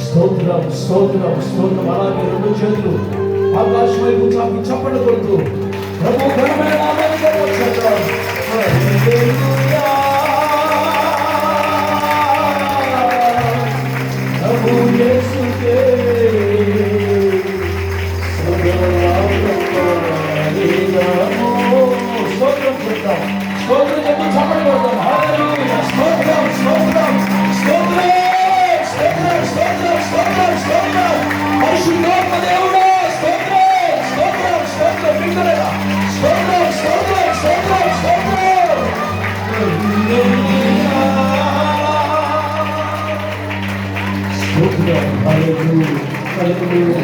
స్తోత్రం స్తోత్రం స్తోత్రం. అలాగే రెండు చేతులు ఆకాశం వైపు చాపి చప్పట్లు కొడుతూ ప్రభు ఘనమైన నామానికి వచ్చేద్దాం. హల్లెలూయా ప్రభు యేసుకే స్తోత్రం చెప్తాం. స్తోత్రం చెప్పి చప్పట్లు కొడతాం. హల్లెలూయా స్తోత్రం స్తోత్రం స్తోత్రం. పరిశుద్ధాత్మ దేవుడా స్తోత్రం స్తోత్రం స్తోత్రం. వింటున్నారా? స్తోత్రం స్తోత్రం స్తోత్రం స్తోత్రం. స్తోత్రం. హల్లెలూయా హల్లెలూయా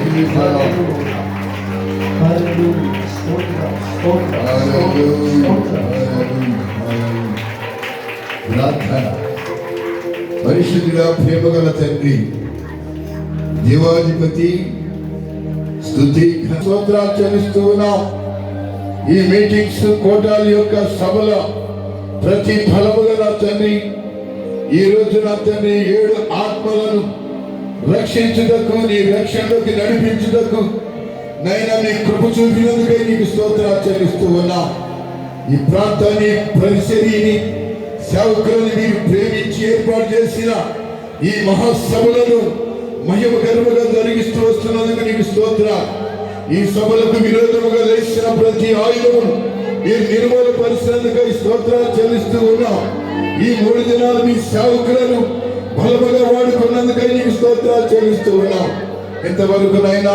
హల్లెలూయా. స్తోత్రం స్తోత్రం ప్రార్థన. పరిశుద్ధుడా ప్రేమగల తండ్రి, దేవాధిపతి, స్తుతి స్తోత్రాలు చెల్లిస్తూ ఉన్నాం. ఈ మీటింగ్స్ కోటాల యొక్క సభల ప్రతి ఫలముగా నా తండ్రి, ఈ రోజు నా తండ్రి 7 ఆత్మలను రక్షించుటకు, నీ రక్షణలోకి నడిపించుటకు నైనా నీ కృప చూపినందుకై నీకు స్తోత్రాలు చెల్లిస్తూ ఉన్నాం. ఈ ప్రాంతాన్ని, పరిచర్యని, సేవకులను మీరు ప్రేమించి ఏర్పాటు చేసిన ఈ మహాసభలను మహిమకరముగా జరిగిస్తూ వస్తున్నందుకు నీకు స్తోత్రాలు. ఈ సభలకు విరోధముగా లేచిన ప్రతి ఆయుధమును మీరు నిర్మూలపరిచినందుకై స్తోత్రాలు చెల్లిస్తూ ఉన్నాం. ఈ 3 దినాలు మీ సేవకులను బలముగా వాడుకున్నందుకై నీకు స్తోత్రాలు చెల్లిస్తూ ఉన్నాం. ఇంతవరకునైనా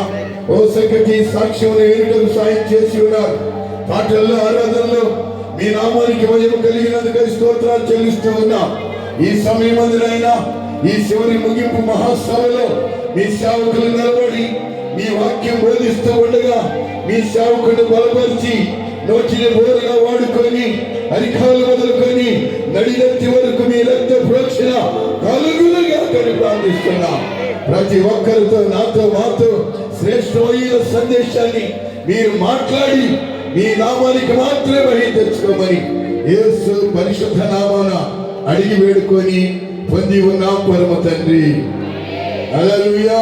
ఓ సంఖ్యకి సాక్ష్యం ఏమిటకు సాయం చేసి ఉన్నారు. పాటల్లో, ఆరాధనలో మీ నామానికి మహిమ కలిగినందుకై స్తోత్రాలు చెల్లిస్తూ ఉన్నాం. ఈ సమయమందునైనా ఈ చివరి ముగింపు మహాసభలో మీ సేవకులు నిలబడి మీ వాక్యం బోధిస్తూ ఉండగా మీ సేవకుడు బలపరిచి నోటిని బోరుగా వాడుకొని అరికాలు మొదలుకొని నడినెత్తి వరకు మీ రక్త ప్రోక్షణ కలుగులుగా ప్రార్థిస్తున్నాం. ప్రతి ఒక్కరితో, నాతో, మాతో శ్రేష్టమైన సందేశాన్ని మీరు మాట్లాడి మీ నామానికి మాత్రమే మహిమ తెచ్చుకోమని యేసు పరిశుద్ధ నామాన అడిగి వేడుకొని పొంది ఉన్నాం పరమ తండ్రి. హల్లెలూయా.